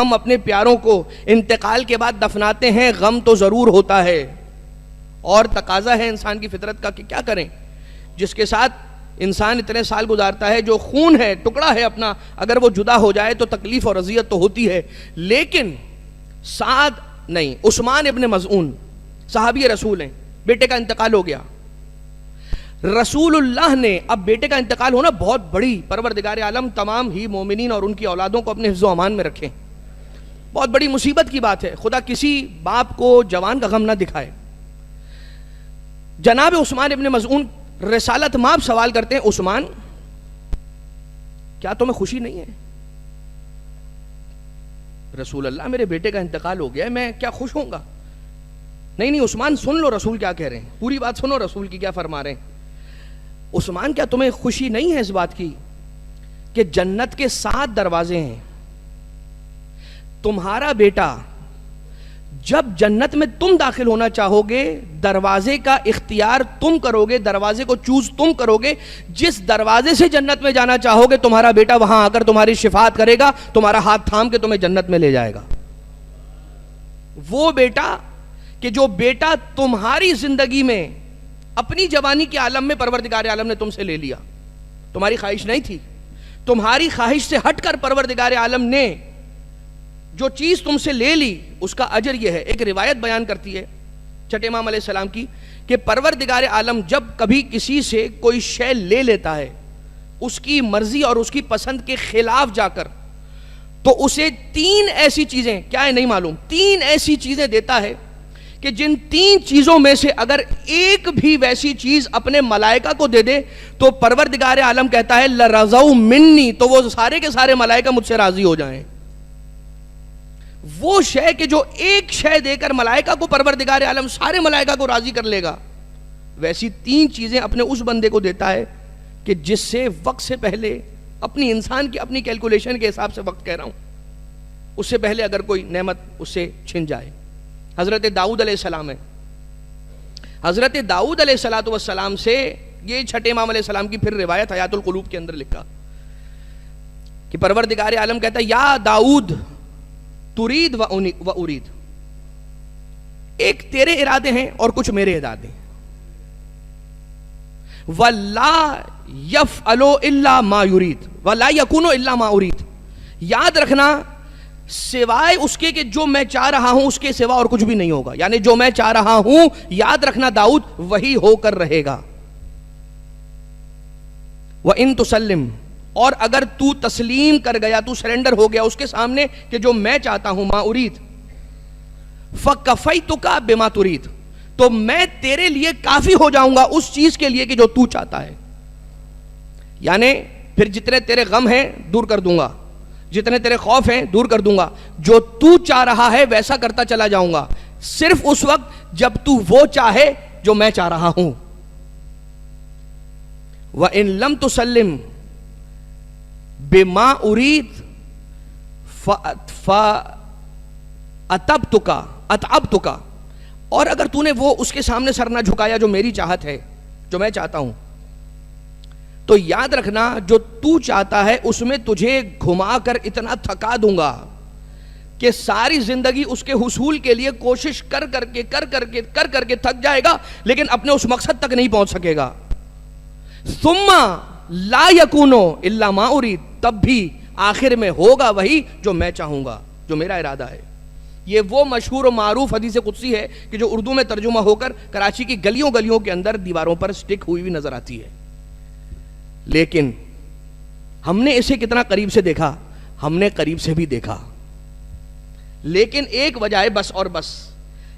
ہم اپنے پیاروں کو انتقال کے بعد دفناتے ہیں غم تو ضرور ہوتا ہے، اور تقاضا ہے انسان کی فطرت کا کہ کیا کریں، جس کے ساتھ انسان اتنے سال گزارتا ہے، جو خون ہے، ٹکڑا ہے اپنا، اگر وہ جدا ہو جائے تو تکلیف اور اذیت تو ہوتی ہے۔ لیکن سعد نہیں، عثمان ابن مظعون صحابی رسول ہیں، بیٹے کا انتقال ہو گیا، رسول اللہ نے، اب بیٹے کا انتقال ہونا بہت بڑی، پروردگار عالم تمام ہی مومنین اور ان کی اولادوں کو اپنے حفظ و امان میں رکھیں، بہت بڑی مصیبت کی بات ہے، خدا کسی باپ کو جوان کا غم نہ دکھائے۔ جناب عثمان ابن مظعون رسالت مآب سوال کرتے ہیں، عثمان کیا تمہیں خوشی نہیں ہے؟ رسول اللہ میرے بیٹے کا انتقال ہو گیا ہے، میں کیا خوش ہوں گا؟ نہیں عثمان سن لو رسول کیا کہہ رہے ہیں، پوری بات سنو رسول کی کیا فرما رہے ہیں۔ عثمان کیا تمہیں خوشی نہیں ہے اس بات کی کہ جنت کے 7 دروازے ہیں، تمہارا بیٹا جب جنت میں تم داخل ہونا چاہو گے دروازے کا اختیار تم کرو گے، دروازے کو چوز تم کرو گے، جس دروازے سے جنت میں جانا چاہو گے تمہارا بیٹا وہاں آ کر تمہاری شفاعت کرے گا، تمہارا ہاتھ تھام کے تمہیں جنت میں لے جائے گا۔ وہ بیٹا کہ جو بیٹا تمہاری زندگی میں اپنی جوانی کے عالم میں پروردگار عالم نے تم سے لے لیا، تمہاری خواہش نہیں تھی، تمہاری خواہش سے ہٹ کر پروردگار عالم نے جو چیز تم سے لے لی اس کا اجر یہ ہے۔ ایک روایت بیان کرتی ہے چھٹے امام علیہ السلام کی کہ پروردگار عالم جب کبھی کسی سے کوئی شے لے لیتا ہے اس کی مرضی اور اس کی پسند کے خلاف جا کر، تو اسے 3 ایسی چیزیں، کیا ہے نہیں معلوم، 3 ایسی چیزیں دیتا ہے کہ جن 3 چیزوں میں سے اگر ایک بھی ویسی چیز اپنے ملائکہ کو دے دے تو پروردگار عالم کہتا ہے لرضوا منی، تو وہ سارے کے سارے ملائکہ مجھ سے راضی ہو جائیں۔ وہ شے کہ جو ایک شے دے کر ملائکہ کو پروردگار عالم سارے ملائکہ کو راضی کر لے گا، ویسی 3 چیزیں اپنے اس بندے کو دیتا ہے کہ جس سے وقت سے پہلے، اپنی انسان کی اپنی کیلکولیشن کے حساب سے وقت کہہ رہا ہوں، اس سے پہلے اگر کوئی نعمت اس سے چھن جائے۔ حضرت داؤد علیہ السلام ہے، حضرت داؤد علیہ السلام سے یہ چھٹے امام علیہ السلام کی پھر روایت حیات القلوب کے اندر لکھا کہ پروردگار عالم کہتا ہے یا داؤد ترید و ارید، ایک تیرے ارادے ہیں اور کچھ میرے ارادے ہیں، وَلَا يَفْعَلُ إِلَّا مَا يُرِيد وَلَا يَكُونُ إِلَّا مَا أُرِيد، یاد رکھنا سوائے اس کے کہ جو میں چاہ رہا ہوں اس کے سوا اور کچھ بھی نہیں ہوگا، یعنی جو میں چاہ رہا ہوں یاد رکھنا داؤد وہی ہو کر رہے گا۔ وَإِن تُسَلِّمْ، اور اگر تو تسلیم کر گیا، تو سرنڈر ہو گیا اس کے سامنے کہ جو میں چاہتا ہوں، ما ارید، فَكَفَيْتُكَ بِمَا تُرِيد، تو میں تیرے لیے کافی ہو جاؤں گا اس چیز کے لیے کہ جو تو چاہتا ہے، یعنی پھر جتنے تیرے غم ہیں دور کر دوں گا، جتنے تیرے خوف ہیں دور کر دوں گا، جو تو چاہ رہا ہے ویسا کرتا چلا جاؤں گا، صرف اس وقت جب تو وہ چاہے جو میں چاہ رہا ہوں۔ وَإِن لَمْ تُسَلِّمْ بِمَا أُرِيد فَأَتَبْتُكَ، اور اگر تو نے وہ اس کے سامنے سر نہ جھکایا جو میری چاہت ہے، جو میں چاہتا ہوں، تو یاد رکھنا جو تو چاہتا ہے اس میں تجھے گھما کر اتنا تھکا دوں گا کہ ساری زندگی اس کے حصول کے لیے کوشش کر کر کے تھک جائے گا، لیکن اپنے اس مقصد تک نہیں پہنچ سکے گا۔ ثم لا يكون الا ما اريد، تب بھی آخر میں ہوگا وہی جو میں چاہوں گا، جو میرا ارادہ ہے۔ یہ وہ مشہور و معروف حدیث قدسی ہے کہ جو اردو میں ترجمہ ہو کر کراچی کی گلیوں گلیوں کے اندر دیواروں پر سٹک ہوئی بھی نظر آتی ہے، لیکن ہم نے اسے کتنا قریب سے دیکھا؟ ہم نے قریب سے بھی دیکھا، لیکن ایک وجہ ہے بس اور بس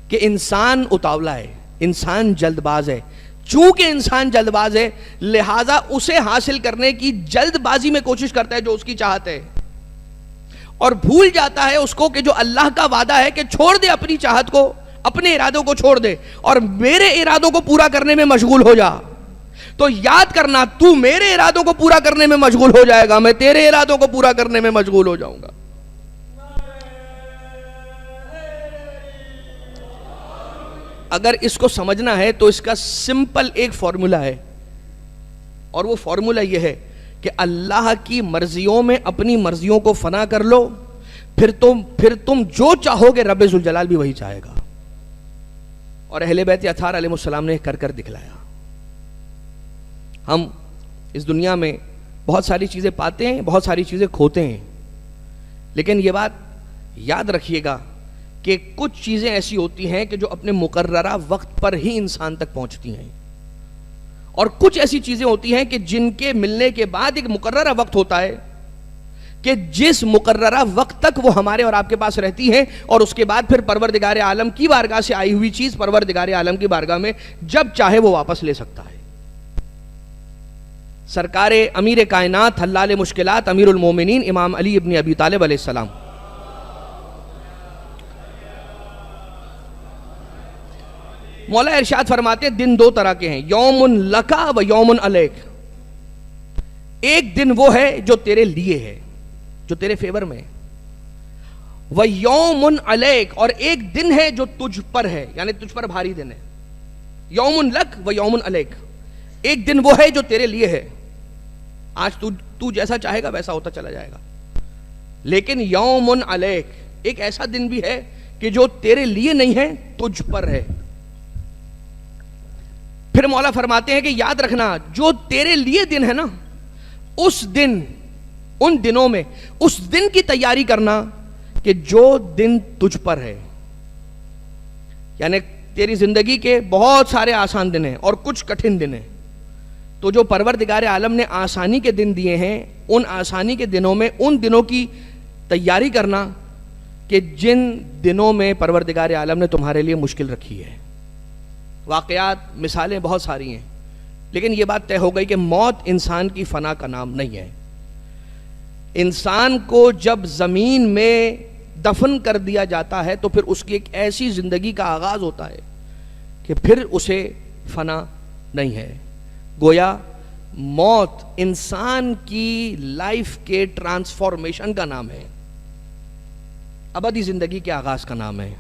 کہ انسان اتاولا ہے، انسان جلد باز ہے۔ چونکہ انسان جلد باز ہے لہٰذا اسے حاصل کرنے کی جلد بازی میں کوشش کرتا ہے جو اس کی چاہت ہے، اور بھول جاتا ہے اس کو کہ جو اللہ کا وعدہ ہے کہ چھوڑ دے اپنی چاہت کو، اپنے ارادوں کو چھوڑ دے اور میرے ارادوں کو پورا کرنے میں مشغول ہو جا۔ تو یاد کرنا تو میرے ارادوں کو پورا کرنے میں مشغول ہو جائے گا، میں تیرے ارادوں کو پورا کرنے میں مشغول ہو جاؤں گا۔ اگر اس کو سمجھنا ہے تو اس کا سمپل ایک فارمولا ہے، اور وہ فارمولا یہ ہے کہ اللہ کی مرضیوں میں اپنی مرضیوں کو فنا کر لو، پھر تم جو چاہو گے رب ذوالجلال بھی وہی چاہے گا. اور اہل بیت اطہار علیہ السلام نے کر دکھلایا. ہم اس دنیا میں بہت ساری چیزیں پاتے ہیں, بہت ساری چیزیں کھوتے ہیں, لیکن یہ بات یاد رکھیے گا کہ کچھ چیزیں ایسی ہوتی ہیں کہ جو اپنے مقررہ وقت پر ہی انسان تک پہنچتی ہیں, اور کچھ ایسی چیزیں ہوتی ہیں کہ جن کے ملنے کے بعد ایک مقررہ وقت ہوتا ہے کہ جس مقررہ وقت تک وہ ہمارے اور آپ کے پاس رہتی ہیں, اور اس کے بعد پھر پروردگار عالم کی بارگاہ سے آئی ہوئی چیز پروردگار عالم کی بارگاہ میں جب چاہے وہ واپس لے سکتا ہے. سرکار امیر کائنات حلال مشکلات امیر المومنین امام علی ابن ابی طالب علیہ السلام مولا ارشاد فرماتے ہیں دن دو طرح کے ہیں, یوم لکا و یوم علیک. ایک دن وہ ہے جو تیرے لیے ہے, جو تیرے فیور میں, و یوم علیک, اور ایک دن ہے جو تجھ پر ہے, یعنی تجھ پر بھاری دن ہے. یوم لک و یوم علیک, ایک دن وہ ہے جو تیرے لیے ہے, آج تو جیسا چاہے گا ویسا ہوتا چلا جائے گا. لیکن یوم علیک, ایک ایسا دن بھی ہے کہ جو تیرے لیے نہیں ہے, تجھ پر ہے. پھر مولا فرماتے ہیں کہ یاد رکھنا جو تیرے لیے دن ہے نا, اس دن, ان دنوں میں اس دن کی تیاری کرنا کہ جو دن تجھ پر ہے. یعنی تیری زندگی کے بہت سارے آسان دن ہیں اور کچھ کٹھن دن ہیں, تو جو پروردگار عالم نے آسانی کے دن دیے ہیں, ان آسانی کے دنوں میں ان دنوں کی تیاری کرنا کہ جن دنوں میں پروردگار عالم نے تمہارے لیے مشکل رکھی ہے. واقعات مثالیں بہت ساری ہیں, لیکن یہ بات طے ہو گئی کہ موت انسان کی فنا کا نام نہیں ہے. انسان کو جب زمین میں دفن کر دیا جاتا ہے تو پھر اس کی ایک ایسی زندگی کا آغاز ہوتا ہے کہ پھر اسے فنا نہیں ہے. گویا موت انسان کی لائف کے ٹرانسفارمیشن کا نام ہے, ابدی زندگی کے آغاز کا نام ہے.